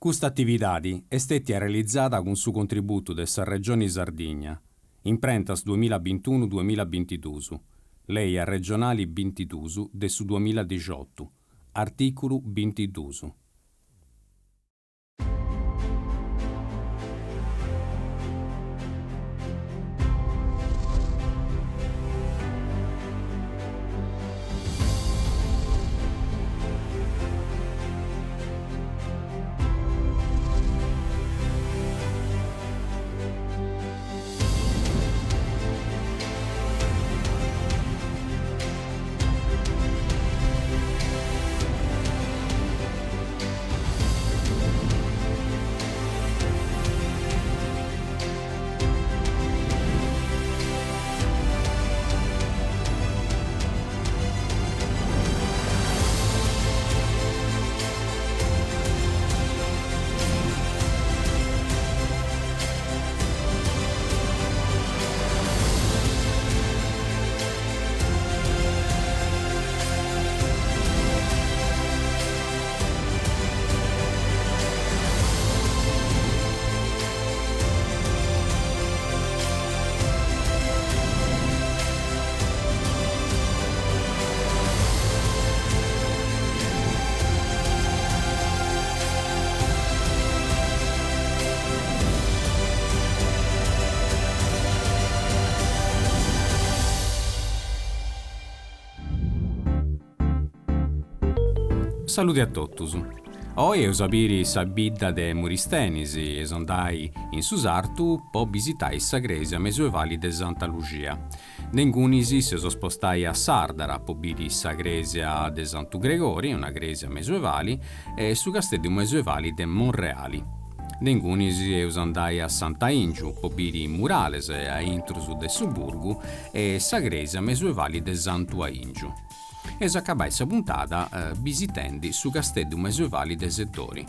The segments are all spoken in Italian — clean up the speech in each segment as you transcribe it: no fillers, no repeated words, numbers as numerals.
Questa attività è stata realizzata con su contributo della Regione Sardegna, imprentas 2021-2022, lei a regionali 22 del su 2018, articolo 22. Saluti a totus. Oggi usabiri sa bidda de Muristenisi e sondai in Susartu po visitai sa gresia medioevali de Santa Lucia. Nengunisi si spostai a Sardara po biri sa gresia de Santu Gregori, una gresia medioevali, e su castello medioevali de Monreali. Nengunisi usandai a Santa Ingiu po biri murales a intrusu de Suburgu e sa gresia medioevali de Santu Ingiu. E s'accabai sa puntata visitendi su castello medioevali de Settori.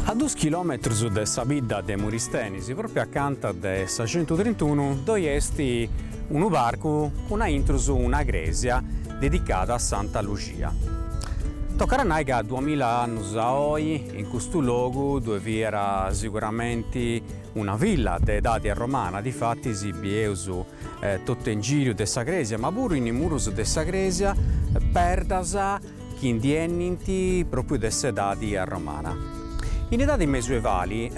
A 2 chilometri da Sabidda de Muristenisi, proprio accanto de 631, dove esti un barco con una gresia dedicata a Santa Lucia. Toccherà che 2000 anni a oggi, in questo luogo dove vi era sicuramente una villa d'età romana, difatti si bieusu tutto in giro dessa gresia, ma pure in murus dessa gresia perdasa chi indienniti proprio dessa età romana. In età medioevali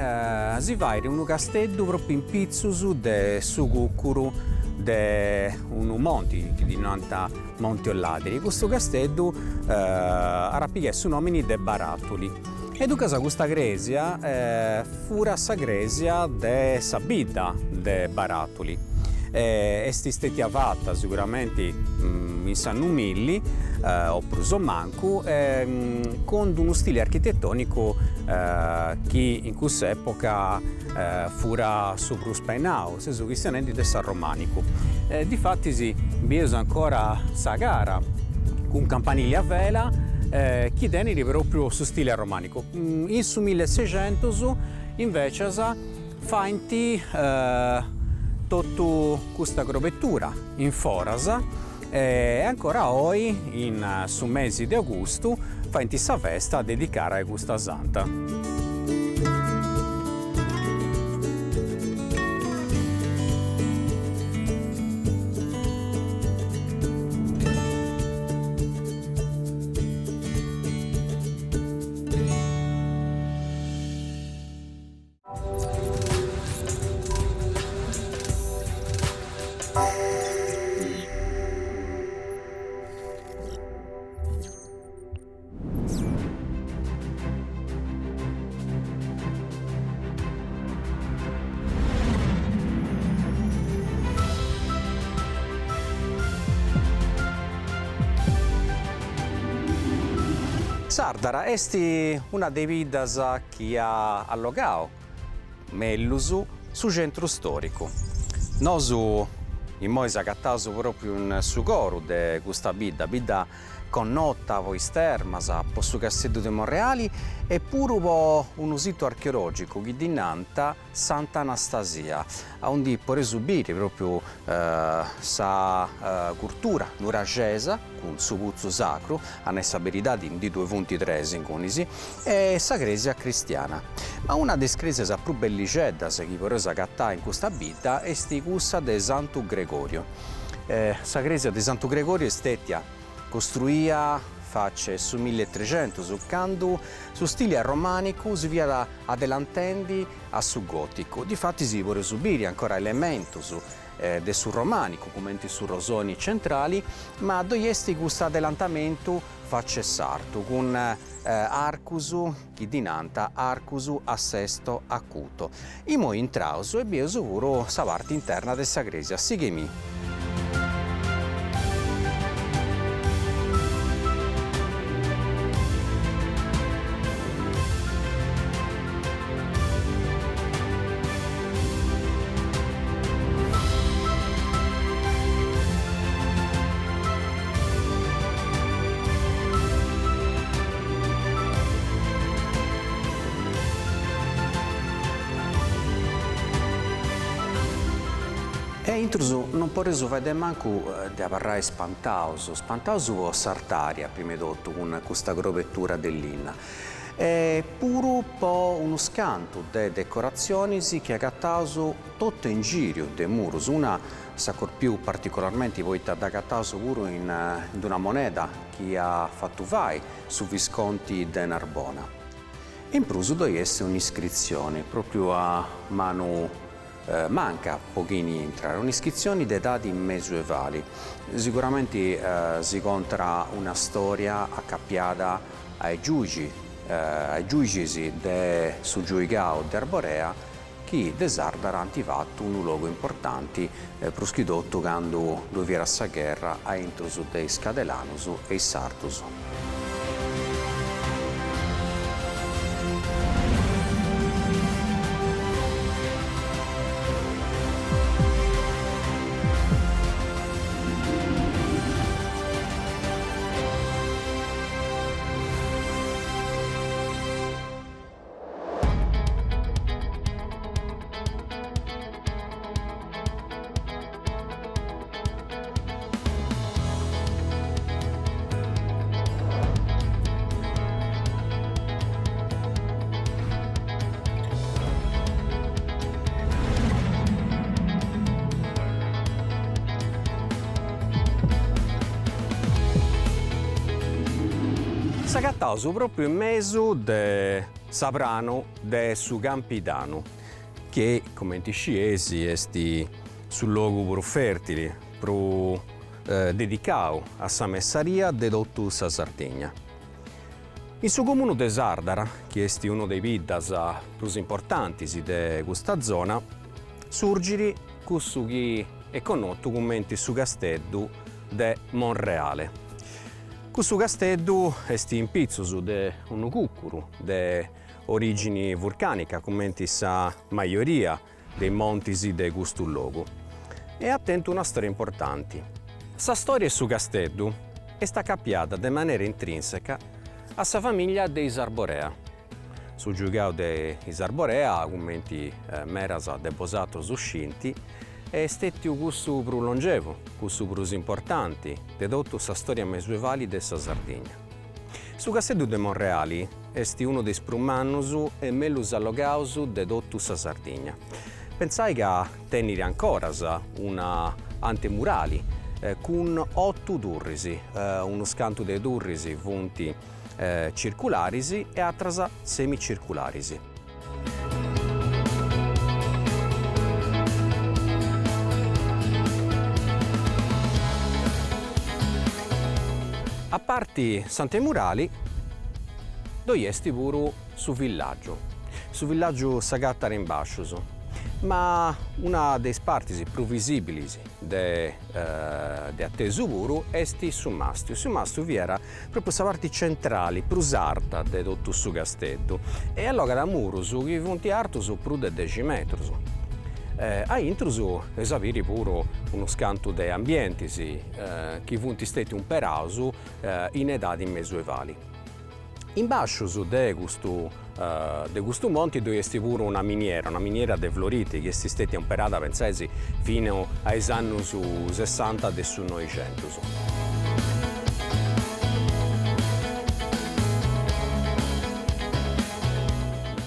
si va in un castello proprio in pizzusu de su cuccuru de un monte di 90 monti olladri. Questo castello era su nomini de Barattoli. E ducasa questa gresia fura sa gresia de Sabidda de Barattoli. Esti stati fatta sicuramente in San Numilli oppure Sommancu con uno stile architettonico che in quest'epoca fura sopruspainao, senso cristianenti del San Romanico. Difatti si biesa ancora sa gara con campanili a vela che teneri proprio su stile romanico. In su 1600 invece fainti tutta questa grovettura in forasa e ancora oggi in su mesi di agosto fa in questa festa dedicata a questa santa. Sardara est una de vidas chi ha allogau mellusu su centru storicu. Nosu immois agattaus proprio in su coru de custa bidda connota po is termas, po su Casteddu de Monreali e puru po unu situ archeologicu chi dinanta Sant'Anastasia, onde po resubire proprio sa cultura nuragesa con su puzzu sacru, a sa veridade di 2.3 in conisi, e sa Cresia cristiana. Ma una delle cresias più belliceddas che poreus agattare in questa vita è questa de Santu Gregorio. Sa Cresia de Santu Gregorio è stata costruita face su 1300, su candu su stile romanico si via adelantendi a su gotico. Difatti si può subire ancora elementi del su romanico, come su rosoni centrali, ma dove è questo adelantamento face sarto, con arcusu, chi dinanta arcusu a sesto acuto. Imo intrauso e bio sicuro sa parte interna della Cresia, seguimi. E intrusu non poresu vedere manco di apparrai spantaus o sartaria, prima di tutto, con questa grovettura dell'inna. E puru po uno scanto de decorazioni che agattaus tutto in giro de murus, una s'accor più particolarmente poi da agattaus pure in una moneta che ha fatto vai su Visconti de Narbona. In prusu dove è un'iscrizione proprio a mano manca pochini entrare, un'iscrizione di dati medioevali. Sicuramente si incontra una storia accappiata ai giudici su giuicao di Arborea che de Sardara hanno fatto un luogo importante per schidotto quando vi era la guerra a intrusu dei Scadelanus e i Sartus. S'agattaus proprio in mezzo de Sabrano de su Campidano, che, come ti sciesi, è sul luogo più fertile, più dedicato a sa messaria de tutta sa Sardegna. In su comune de Sardara, che è uno dei viddas più importanti di questa zona, surgiri questo che è conosciuto come su Casteddu de Monreale. Questo casteddu è in pizzo di un cuccuru di origine vulcanica, come sa maggioria dei monti di questo luogo. E attento una storia importante. Questa storia su casteddu è stata cappiata in maniera intrinseca a sa famiglia dei Arborea. Su giugao dei Arborea, come meras deposato su scinti, è stato questo più longevo, questo più importante, di tutta questa storia medioevale della Sardegna. Su Casteddu de Monreali è uno dei più mannus e meglio allogaus di tutta questa Sardegna. Pensai che tenere ancora una antemurali con 8 durrisi, uno scanto dei durrisi punti circolarisi e altre semicircolarisi. A parte Sante Murali, dove è pure su villaggio Sagattare in Basciuso. ma una delle parti più visibili de attesu puru est su Mastiu. Su Mastiu vi era proprio sa parte centrale, più sarta de tutto su casteddu. E allora da murus chi funt artus più de 10 metros. A intrus esaviri puru uno scantu de ambienti chi funt stati un peraus in edadi mesuevali. In bascius de questo monte dove est pure una miniera de floriti che est stata operata pensesi fino ai anni 60 del 900.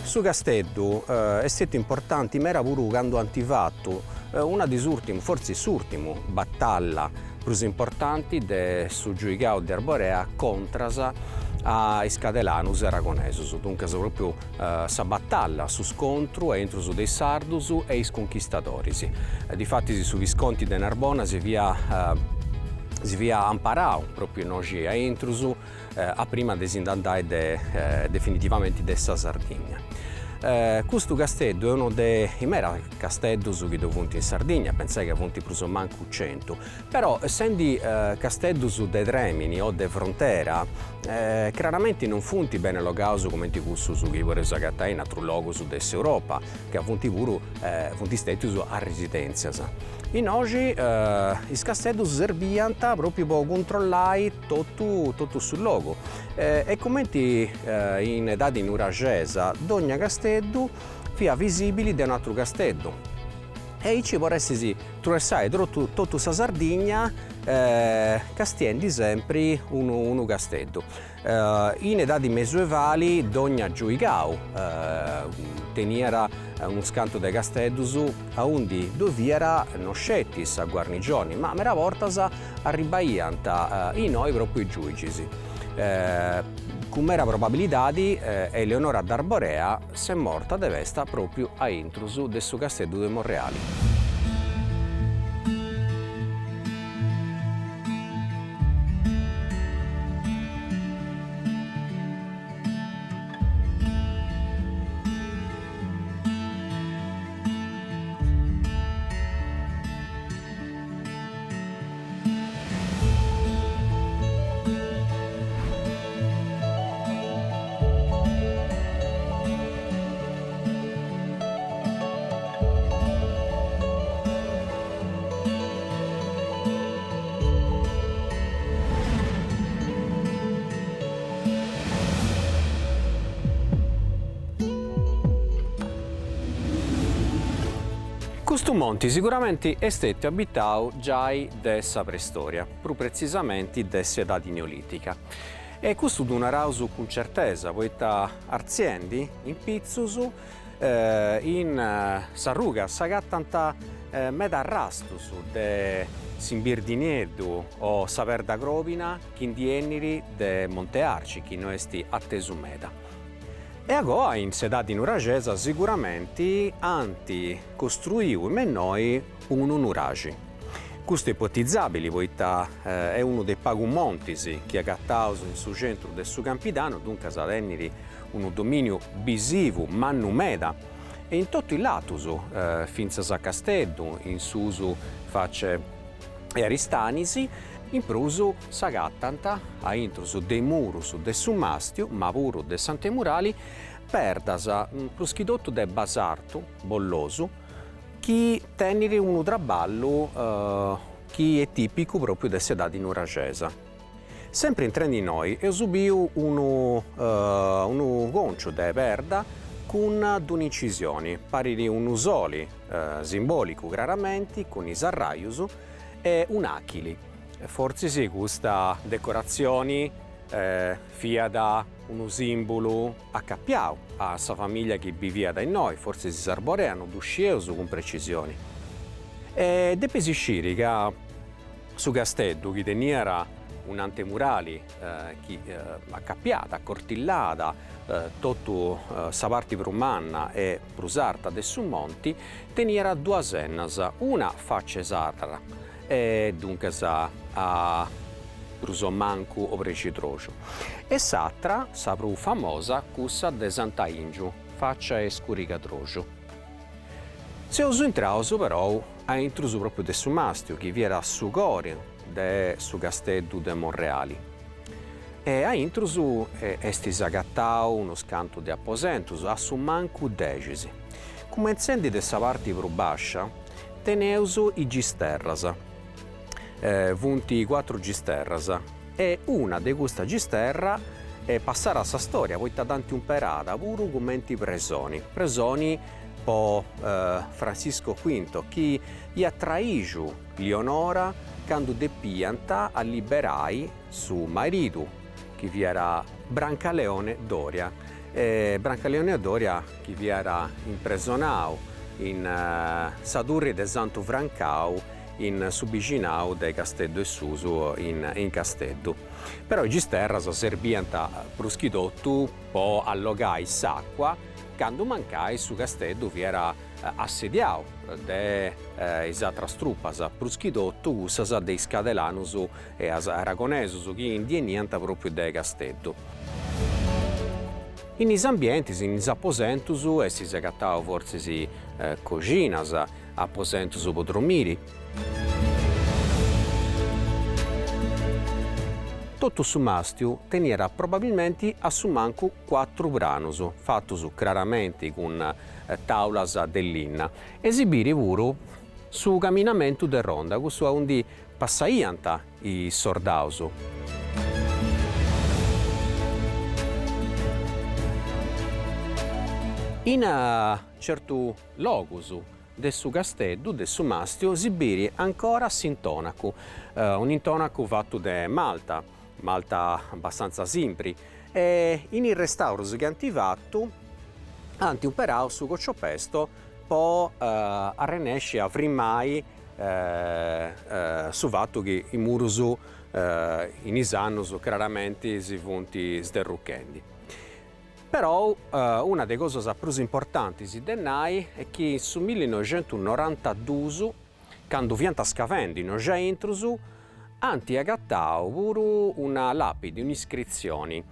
Su casteddu è stato importante, ma era pure quando hanno fatto una disu'ultimu, forse s'ultimu, battaglia più importanti del su giuicao di Arborea contro ai Scadelanus e Aragonesus. Dunque proprio sa battaglia su scontro entro dei Sardus e i conquistatori. Difatti su Visconti de Narbona si via amparau proprio noi a Intrus a prima di andare definitivamente dessa Sardegna. Questo casteddu è uno dei mera casteddus che funt in Sardegna, pensai che funt più manco 100, però essendo casteddus de Tremini o de frontera, chiaramente non funt bene logaus come ti cussus che vorrei sagattare in altro logus dell'Europa, che funt pure funt stati a residenzias. In oggi i casteddus serviant proprio per controllare tutto sul logo. E come in età di nuragesa, ogni casteddu fia visibile da un altro casteddu. E ci vorresti attraversare tutta sa Sardegna castiendi sempre uno casteddu. In età di mesuevali ogni giuicau teniera uno scanto dei casteddus a undi doviera non scettis a guarnigioni, ma mera voltas arribaiant in noi proprio i giudici. Con mera probabilità Eleonora d'Arborea s'è morta de vesta proprio a intrus del suo casteddu de Monreali. Questo monte sicuramente è stato abitato già dessa preistoria, più precisamente dessa età neolitica. E questo donaraus con certezza, poiché arziendi in pizzus, in sarruga, sagattanta meda rastus de Simbirdiniedu o Saverda Grovina, Chindienniri de Monte Arci, chi non esti attesu meda. E agora in sedati nuragesa sicuramente anti costruiu in noi un nuragi. Questo è ipotizzabile, poiché è uno dei pagumontis che è gattaus in su centro del suo Campidano, dunque sa tenere un dominio visivo, mannu meda, e in tutto il latus, finza sa Casteddu, in susu face e Aristanisi, in prusu s'agattanta a intrus dei murus de su Mastiu, ma puru de Sante Murali, perdas pruschidotto de basartu, bollosu, chi tenere un traballo chi è tipico proprio de sedati nuragesa. Sempre in tren di noi, io subiu uno goncio de perda con un'incisione, pari di un usoli simbolico chiaramente, con i sarraius e un achili. Forse sì, questa decorazione fia da uno simbolo accappiato a sa famiglia che vivia da noi, forse si sarboreano d'uscieus con precisione. E deppe si sciri che su casteddu che teniera un antemurali accappiata, accortillata, tutto sa parte prumanna e prusarta de su monti, teniera due sennas, una faccia sarra e dunque a Prusomancu o Precitrocio e s'altra, sa più famosa, cussa de Sant'Aingiu, faccia e Scuricatrocio. Seus intraus però a intrusu proprio de su mastiu, chi viera su gore de su casteddu de Monreali. E a intrusu estis agattau unos cantu de apposentus a su mancu 10. Cumenzendi de sa parti pro bascia, teneus i gisterras, vunti 4 gisterras, e una de custa gisterra passare a sa storia, poita tanti umperada, puru commenti presoni po Francisco V, chi attraiju Leonora quando depianta a liberai su maridu, chi vi era Brancaleone Doria. Brancaleone Doria chi vi era impresonau in Sadurri de Santu Francau in subiginau de Casteddu e Susu in Casteddu. Però i gisterras serbianta pruschidottu po allogai s'acqua quando mancai su Casteddu vi era assediau de is atras truppas pruschidottu cussas de Iscadelanus e as aragonesus chi indieniant proprio de Casteddu. In is ambientis, in is apposentus, estis agattau forsis coginas, apposentus po dormiri. Totu su mastiu teniera probabilmente a su mancu 4 branus, fattus claramente con taulas de linna, esibiri puru su camminamentu de ronda, cussu undi passaiant i sordaus. In certu locus de su Casteddu, de su mastiu, esibiri ancora s'intonacu, un intonacu fattu de malta abbastanza simpri, e in il restaurus che anti fattu, anti umperau su cocciopesto po arrenesci a frimmai su fattu che i murus in isannus chiaramente si funti sderrucchendi. Però una delle cose più importanti si dennai è che su 1992, quando vianta scavendi no già intrusu, anti agattau puru una lapide, un'iscrizione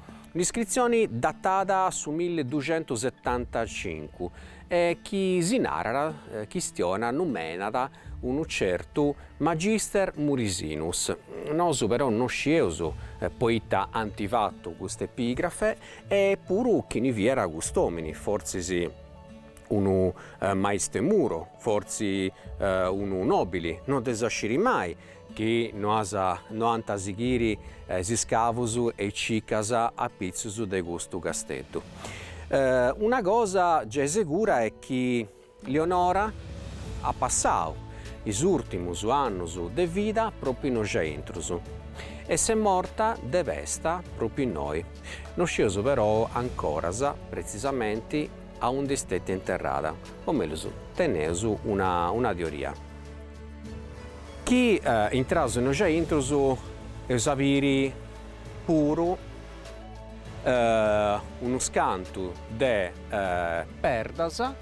datata su 1275 e chi si narra, chistiona numenata un certo Magister Murisinus. Nosu però non scieus poita antivattu questa epigrafe e puru chi ne viera customini, forse unu maistemuro, forse unu nobili, non desasciri mai, che no anta sighiri si scavus e cicas a pizzus de gustu Casteddu. Una cosa già sicura è che Leonora ha passato i ultimi anni de vita proprio in già intrusu e se morta de vesta proprio in noi. Non sciuso però ancora precisamente a onde stette interrata, o meglio teneus una teoria. Chi intraso in già intrusu è sapere puro uno scanto de perdas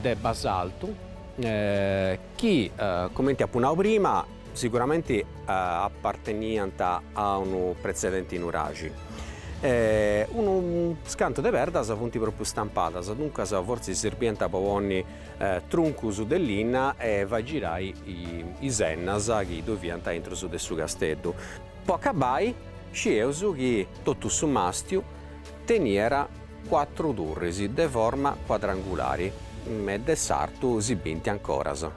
de basalto chi, come ti appunavo prima, sicuramente apparteniant a un precedente in uragi. Uno scanto de perdas funti proprio stampadas, dunque forse serbienta povonni truncus dell'inna e va a girare i sennas che doviant entro su de su Casteddu. Poi acabai scieus che tutto su mastiu teniera 4 turrisi de forma quadrangolari e de sartu si binti ancoras.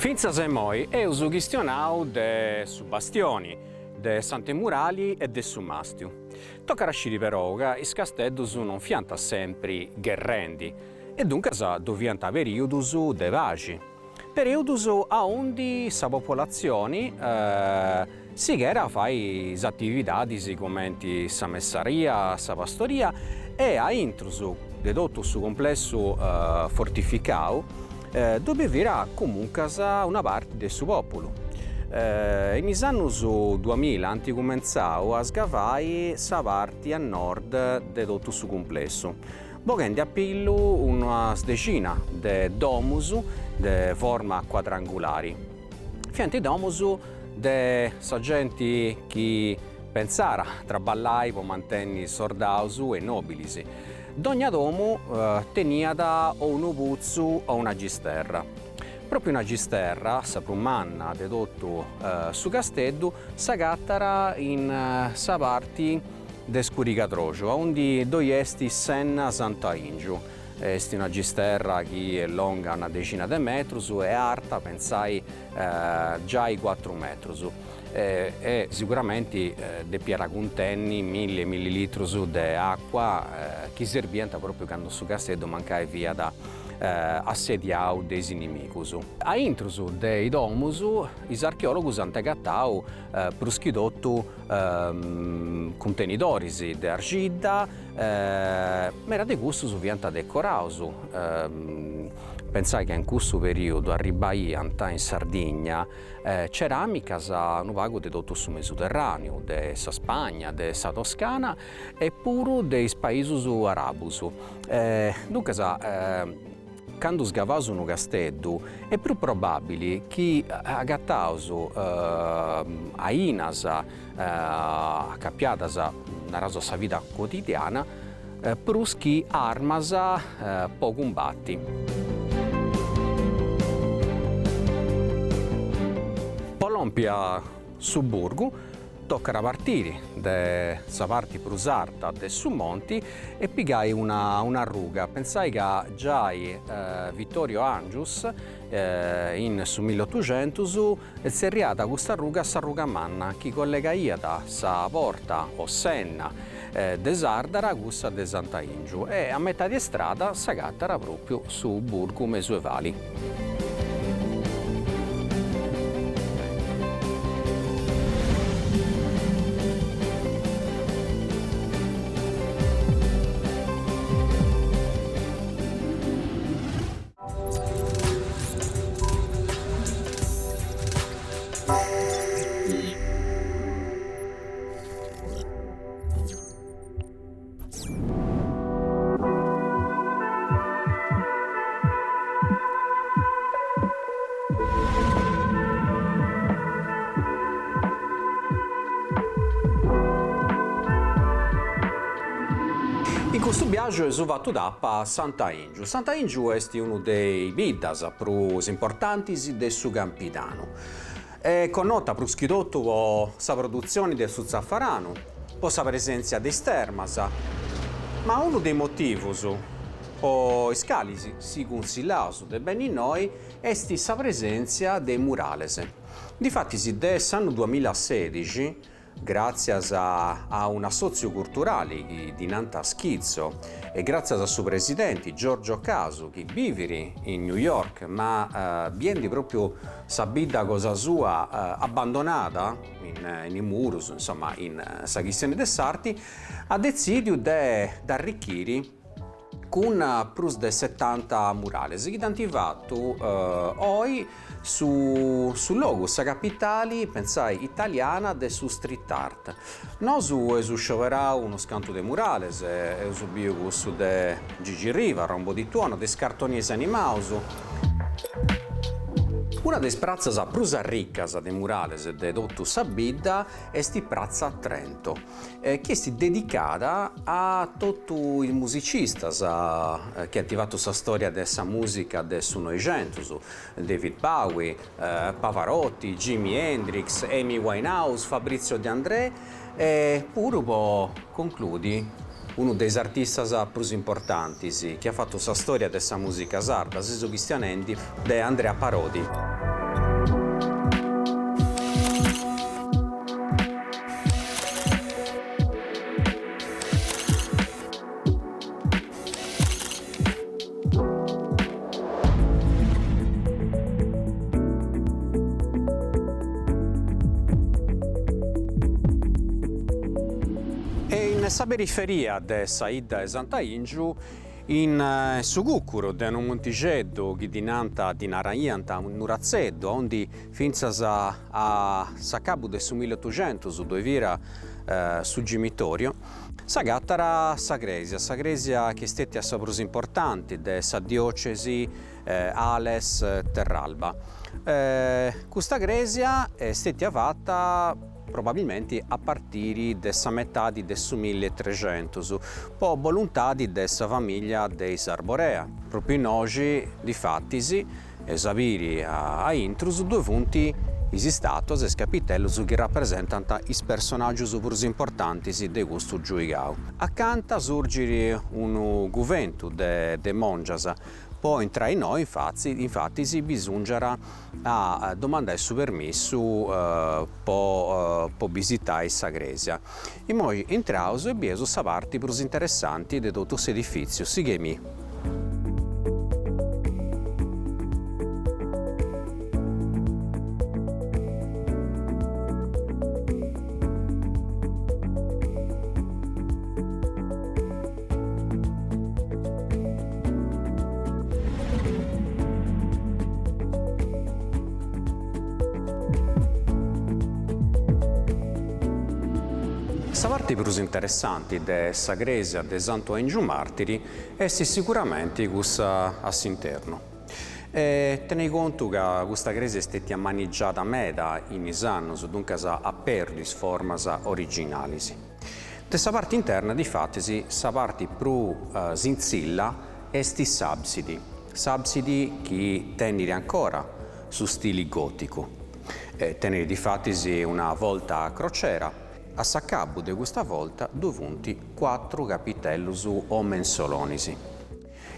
Finza se moi eus chistionau de su bastioni, de Sante Murali e de su Mastiu. Tocca rascire però che i castelli non fianta sempre guerrendi e dunque dovianta periodus de pace. Periodus a onde sa popolazione si chiede a fare attività come sa messaria, sa pastoria e a intruso di tutto su complesso fortificato dove verrà comunque una parte del suo popolo. In anni 2000 hanno cominciato a scavare sa parte a nord di tutto su complesso. Boghendi a pillu una decina di domus di forma quadrangolari. Fianti domus de sa gente che pensara traballai per mantenere sordaus e nobilis. Ogni domo tenia da o un puzzu o una gisterra. Proprio una gisterra, sa prumanna de tutto su castello, s'agattara in sa parte de Scuricatrocio, onde doiesti Senna Sant'Aingiu. È una gisterra che è lunga una decina di metri e alta, pensai, già ai 4 metri. E sicuramente de piera contenni 1000 millilitri di acqua che serviente proprio quando su castello mancava via da assediau dei inimicus. A intrusu dei domus, gli archeologi hanno agattau pruschidotto contenitori di argilla, ma di gusto su vianta decoraus. Pensai che in questo periodo arribai in Sardegna ceramica a un vago di tutto sul Mediterraneo, di Spagna, di Toscana e pure dei paesi arabus. Dunque, quando scavaus un castello è più probabile che agattaus a inas, accappiatas nella sua vita quotidiana, pruschi armas po' combatti. Polompia su Burgu tocca partire da questa parte prusarta del su monti e pigai una ruga. Pensai che già Vittorio Angius in su 1800 si è arrivata questa ruga a ruga manna che collegaia da sa porta o senna de Sardara a questa de Sant'Aingiu e a metà di strada s'agattara proprio su Burgu Mesuevali. In questo viaggio sono fatto a Sant'Aingiu. Sant'Aingiu è uno dei bidas più importanti del suo Campidano. È connota più schidotto con la produzione del suo zaffarano, con la presenza di stermas, ma uno dei motivi o scalisi si consigliano de beni noi è la presenza dei murales. Difatti, dall'anno 2016, grazie a una socioculturale di Nanta Schizzo e grazie al suo presidente Giorgio Casu che vive in New York ma viene proprio sabida cosa sua abbandonata in murus, insomma in sa questione des sarti, ha deciso di arricchire con più di 70 murales che hanno fatto oggi sul logo, sa capitale, pensai, italiana de su street art. Noi su scioverà uno scanto de murales, su bio gusto de Gigi Riva, Rombo di Tuono, de scartoniesi animaus. Una delle prazzas più riccas de murales de tutto sa bidda è sti Prazza a Trento, che è dedicata a tutti i musicisti che hanno attivato la storia della musica del Novecento, David Bowie, Pavarotti, Jimi Hendrix, Amy Winehouse, Fabrizio De André e pure può concludi uno dei artisti più importanti che ha fatto la storia della musica sarda, Seso Cristianendi, è Andrea Parodi. nella periferia de Saida e Sant'Aingiu, in su Guccuro, de un montigeddo che dinanta di Naraianta, un nurazeddo, onde finzas a Saccabu del 1800, dove vira su Gimitorio, s'agattara Sagresia che stette a soprus importanti de sa diocesi Ales Terralba. Questa gresia è stata fatta probabilmente a partire dessa metà del 1300, po' volontà di dessa famiglia dei Sarborea. Proprio in oggi, di fattisi, esabiri a intrus due punti isi status e capitellos che rappresentano i personaggi più importanti di questo giuigau. Accanto surgere un governo de mongias. Poi tra noi infatti si bisognerà a domandare il permesso per visitare questa gresia. E poi entriamo e abbiamo la parte più interessante di tutto questo edificio. Seguimi. La parte più interessante della gresia di Sant'Aingiu Martiri è sicuramente questa all'interno. Tenei conto che questa gresia è stata maneggiata meda in anni, dunque ha perso le forme originali. Della parte interna, di fatti, la parte più zinzilla è i sabsidi che tengono ancora su stile gotico. Tenere di fatti una volta a crociera. A Saccabu di questa volta dovunti 4 capitellos o mensolonisi.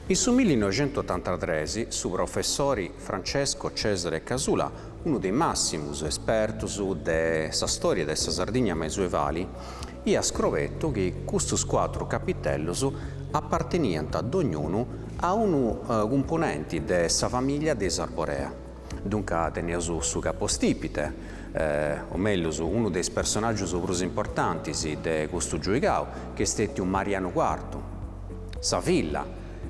In su 1983 su professori Francesco Cesare Casula, uno dei massimi esperti della storia della Sardegna medioevale, ha scritto che questi 4 capitellos appartenevano ad ognuno a un componente della famiglia dei Sarborea. Dunque teneva su capostipite, o meglio uno dei personaggi più importanti di questo giuigau, che è stato Mariano IV, sa villa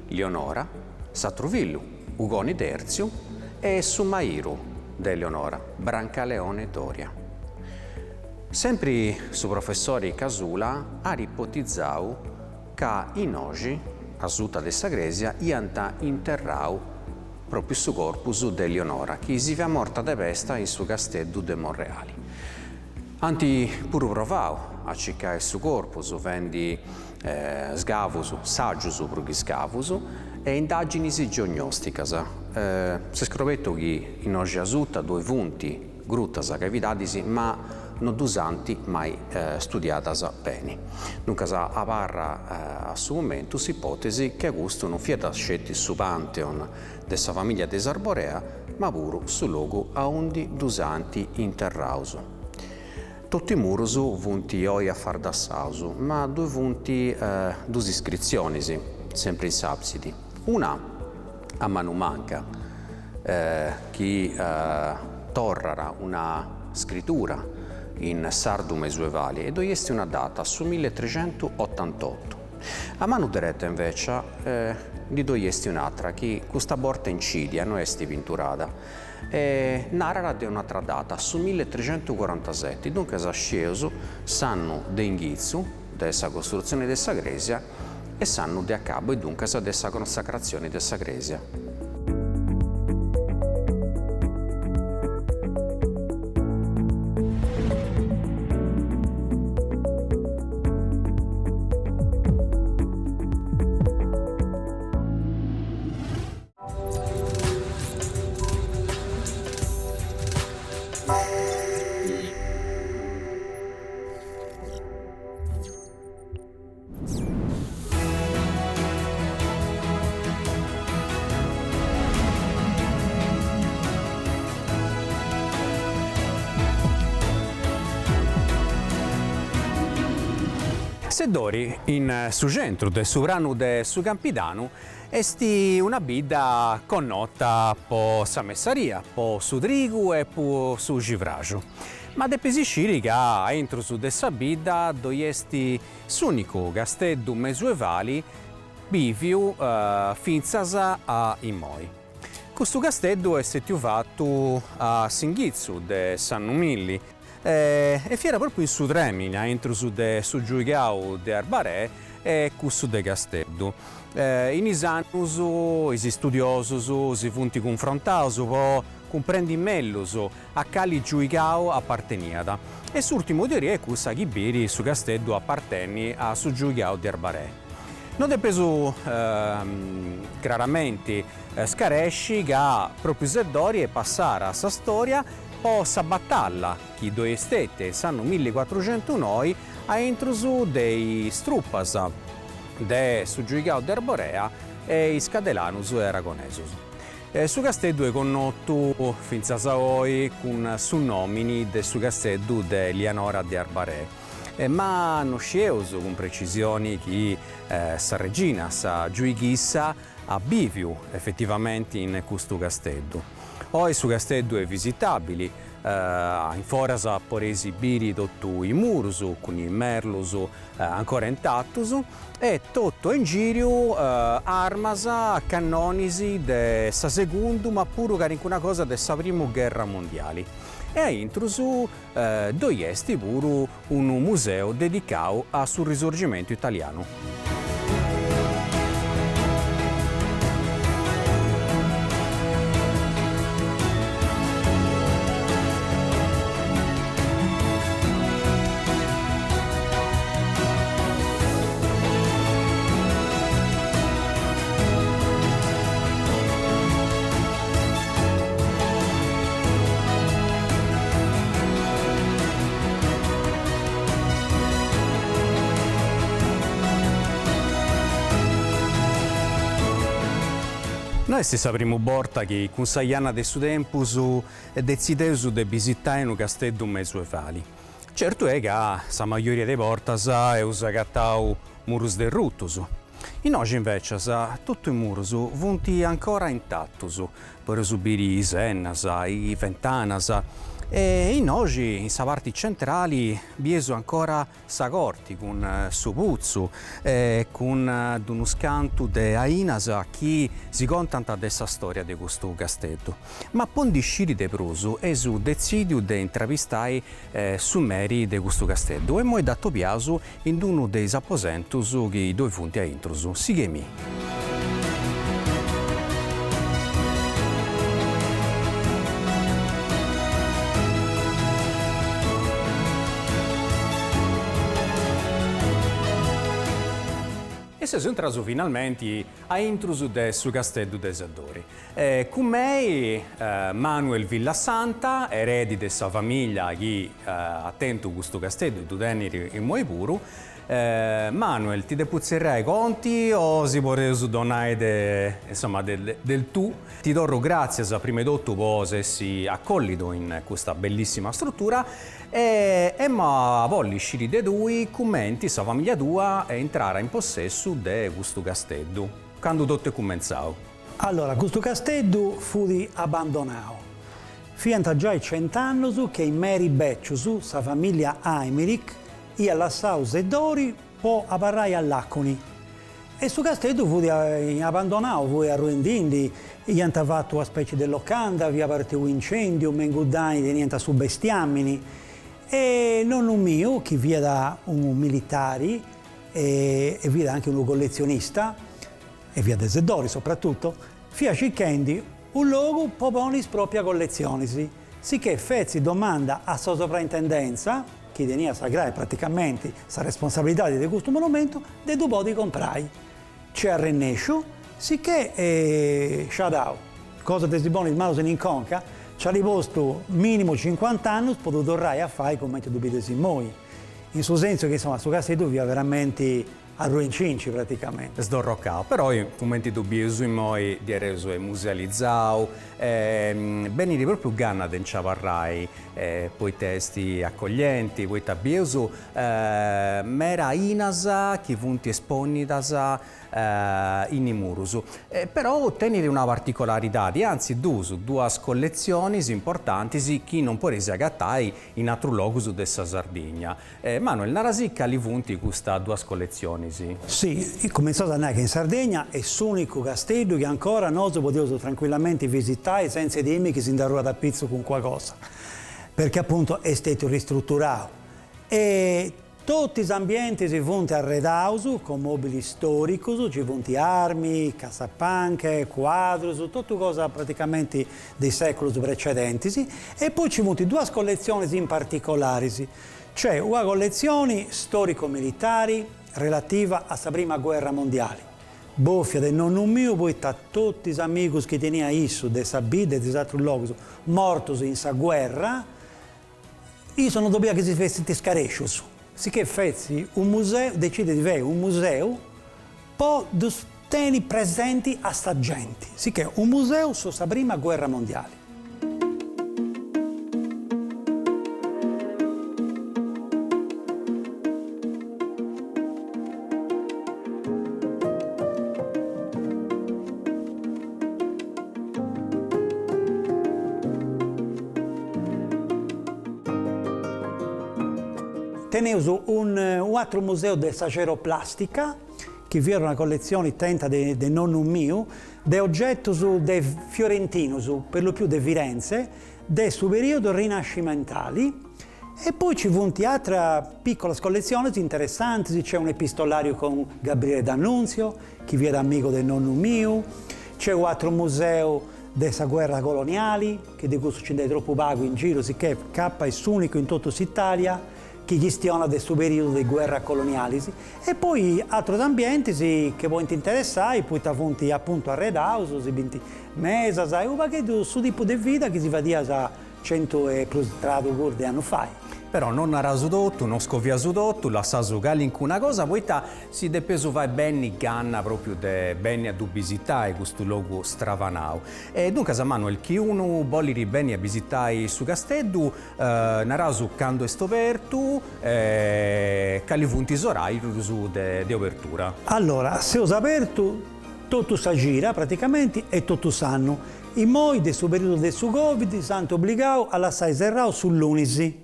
Leonora, Satruvillu, Ugoni Terzio e su Mairu de Leonora, Brancaleone Doria. Sempre su professore Casula ha ipotizzato che in oggi, a Suta de Sagresia, ianta interrau proprio su corpus de Leonora, che si è morta de pesta in su castello de Monreali. Anti pure provau a cercare su corpus, vendi sgavus, saggius pro gli scavus, e indagini diagnosticas. Si scrovetto che in oggi a Suta due punti, gruttas cavidadisi, ma non dusanti mai studiatas bene. Dunque, a parra a suo momento s'ipotesi che questo non fiat scetti su Pantheon dessa famiglia de Sarborea, ma pure su luogo a undi dusanti interraus. Tutti i muros vunti oi a far da sausu, ma due vunti due iscrizioni, sempre in sapsidi. Una a Manumanca, che torrara una scrittura in sardo medioevale e dove una data su 1388. A mano diretta invece di dove un'altra che questa borta incidia non è pinturata e narra di un'altra data su 1347. Dunque sa sceso sanno de ingizio dessa costruzione dessa gresia e sanno de a cabo e dunque sa dessa consacrazione dessa gresia. Sedori in su centro del sovrano de su Campidano Esti una bidda connota po' sa messaria, po' su trigu e po' su givragio. Ma de pesisciri che entro su dessa bidda dove esti s'unico casteddu medioevali biviu finzas a Imoi. Questo casteddu è fatto a Singhizzu de San Numilli e fiera proprio in su tremina entro su giuigau de Arbarè e questo de casteddu. In isannus, i studiosos si funti confrontaus po' comprendi mellus a cali giuigau apparteniada. E s'ultimo teoria è cussa chibiri su casteddu appartenni a su giuigau de Arbarè. Non è preso chiaramente scaresci che proprio Zeddori e passare a sa storia o sa battaglia che due stette sanno 1409 a intrusu dei struppas de su giuigau de Arborea e i scadelanus e aragonesus. Su casteddu è connoto finzas a oi con su nomini de su casteddu de Lianora de Arbarè. Ma non sceus con precisioni che sa regina, sa giuighissa a biviu effettivamente in questo casteddu. Poi su casteddu è visitabili, in foras por esibiri tutto i murus con i merlus ancora intattus e tutto in giro armas cannonisi de sa seconda ma pure qualcuna cosa de sa prima guerra mondiale. E a intrusu dove esti pure un museo dedicato al risorgimento italiano. Noi sapremo borta che con saiana de su tempus decideus de visitare un casteddu medioevali. Certo è che sa maggioria dei portas eus agattau murus de ruttus. In oggi invece tutto i murus vunti ancora intattus, per subire i sennas, i ventanas. E in oggi, in sa parte centrali, bieso ancora sa corti con su puzzu, con uno scanto de ainas che si contanta dessa storia di questo casteddu. Ma pondisciri de prusu e su decidiu de intravistare su meri de questo casteddu e moi dato piasu in uno dei apposentus che due funti a intrusu. Sighemi. E siamo entrati finalmente a intrusu de su casteddu de Zeddori. Con me Manuel Villasanta, eredi de sa famiglia che attento questo casteddu, tu teneri in moi puru. Manuel, ti depuzzerai conti o si potrebbe donare del tu? Ti do grazie prima di tutto per essersi accolito in questa bellissima struttura e ma voglio uscire de due commenti sa famiglia tua e entrare in possesso di questo casteddu. Quando tutto è cominciato? Allora, questo casteddu fu abbandonato. Fianta già i 100 anni che in Meri Becciusu, sa famiglia Aimeric, ia lassau Zeddori po apparrai all'Acconi. E su casteddu fu abbandonato, fu arruendindi, gli hanno fatto una specie di locanda, via partito un incendio, menguddani di niente su bestiamini. E nonno mio, che via da un militare e via da anche un collezionista, e via da Zeddori soprattutto, fia cercando un luogo per le proprie collezioni. Sicché feci domanda a sua soprintendenza, che tenia sagrare praticamente la responsabilità di questo monumento, de due podi comprai. Ci arrennesciu, sicché Shadau, cosa che si buona in mano se ne inconca, ci ha riposto minimo 50 anni, potuto tornare a fare come tu dubitesi noi. In suo senso che insomma, su casteddu via veramente a ruincinci praticamente. Sdorroccato, però i momenti dubbiosi noi di reso è musealizzato, venire proprio ganna di inciavarrai, poi testi accoglienti, poi tabbioso, mera inasa che vunti esponitas in murus. Però ottenere una particolarità, anzi due collezioni importanti che non può agattare in altro luogo della Sardegna. Manuel, narasi li punti queste due collezioni? Sì, cominciò a dire che in Sardegna è l'unico castello che ancora noi possiamo tranquillamente visitare senza dirmi che si darà da pizzo con qualcosa, perché appunto è stato ristrutturato. E tutti gli ambienti si sono arredati con mobili storici, ci sono armi, cassapanche, quadri, tutte cose praticamente dei secoli precedenti. E poi ci sono due collezioni in particolare. C'è una collezione storico-militari relativa alla Prima Guerra Mondiale. Boffia del nonno mio, poi tutti gli amici che tenia isso, de Sabide e di altri luoghi, morti in questa guerra, io sono dovuto che si fesse scarescios. Sicché feci un museo, decide di avere un museo, poi tenere presenti a sta gente. Sicché un museo sulla Prima Guerra Mondiale. Tenevo un altro museo di saceroplastica, che vi era una collezione tenta di nonno mio, di oggetti de fiorentinos, per lo più di Firenze, del suo periodo rinascimentali. E poi ci sono altre piccole collezioni interessanti, c'è un epistolario con Gabriele D'Annunzio, che vi era amico del nonno mio, c'è un altro museo della guerra coloniale, che di cui succede troppo vago in giro, sicché K è l'unico in tutta l'Italia che gestiona del suo periodo di guerra coloniale. E poi altri ambienti che voi interessare, poi ti appunto arredati, mesa, un pacchetto su tipo di vita che si va a 100 e più di anni fa. Però non arasu tutto, non scoviasu tutto, lassasu in una cosa, poi si depeso vai bene ganna proprio de bene a visitare questo luogo stravanau. E dunque, Manuel, chi uno vuole bene a visitare su castello, narasu quando è aperto, quali punti orari di apertura? Allora, se ho aperto, tutto si gira praticamente e tutto sanno. I moi del suo periodo del suo Covid sono obbligati a lasciare serrato sull'unisi.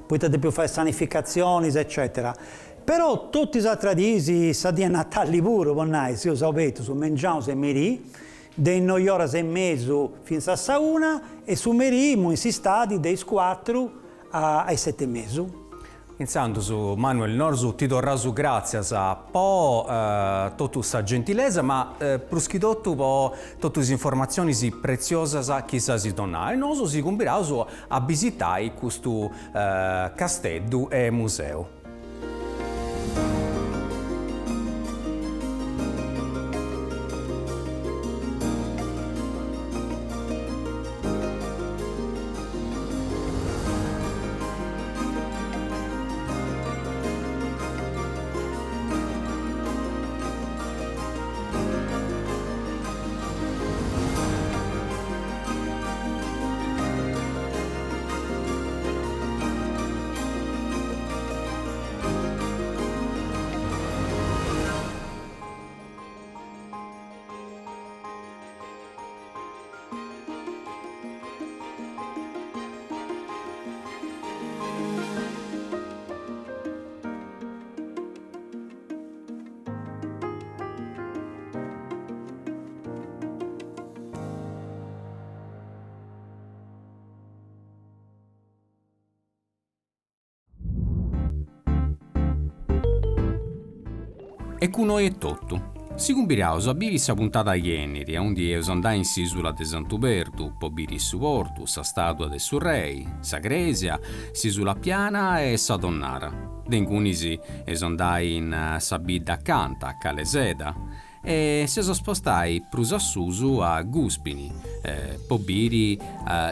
Poi potete più fare sanificazioni, eccetera. Però tutti i altri giorni, sa di Natale pure, se io sapevo, su mangiamo e merì, dei 9 ore e mezzo fino a sauna, e su merì in si stati dei 4 ai 7 e mezzo. Pensando su Manuel Norzu, ti do rasu grazie a po' tutta questa gentilezza, ma pruschidotto po' tutte le informazioni preziose che si donano. E noi si combiniamo a visitare questo castello e museo. E con noi è tutto. Si cumbiriamo a biri sa puntata ieri, onde io andai in s'isola de Santubertu, po biri su portu, sa statua de su rei, sa gresia, s'isola piana e sa donnara. D'engunisi andai in sa bidda accanto, a Caleseda, e si spostai prus a susu a Guspini, po biri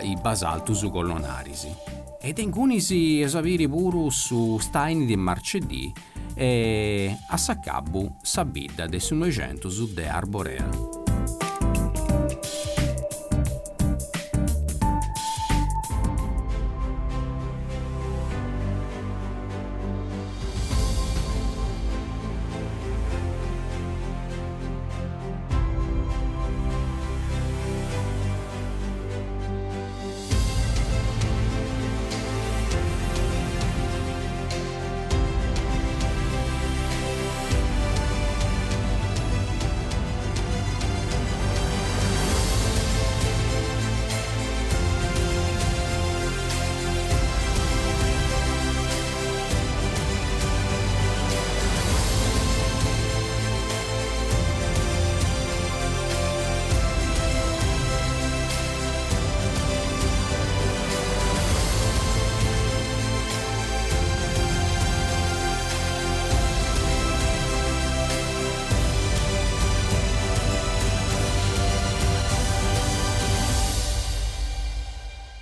i basaltus colonarisi. Ed d'engunisi esaviri puru su staini di marcedì, e a Saccabu s'abida de su 900 su de Arborea.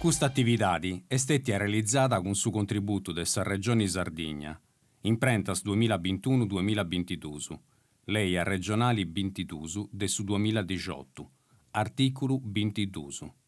Questa attività è stata realizzata con su contributo della Regione Sardegna, in prentas 2021-2022, lei a regionali 22 del su 2018, articolo 22.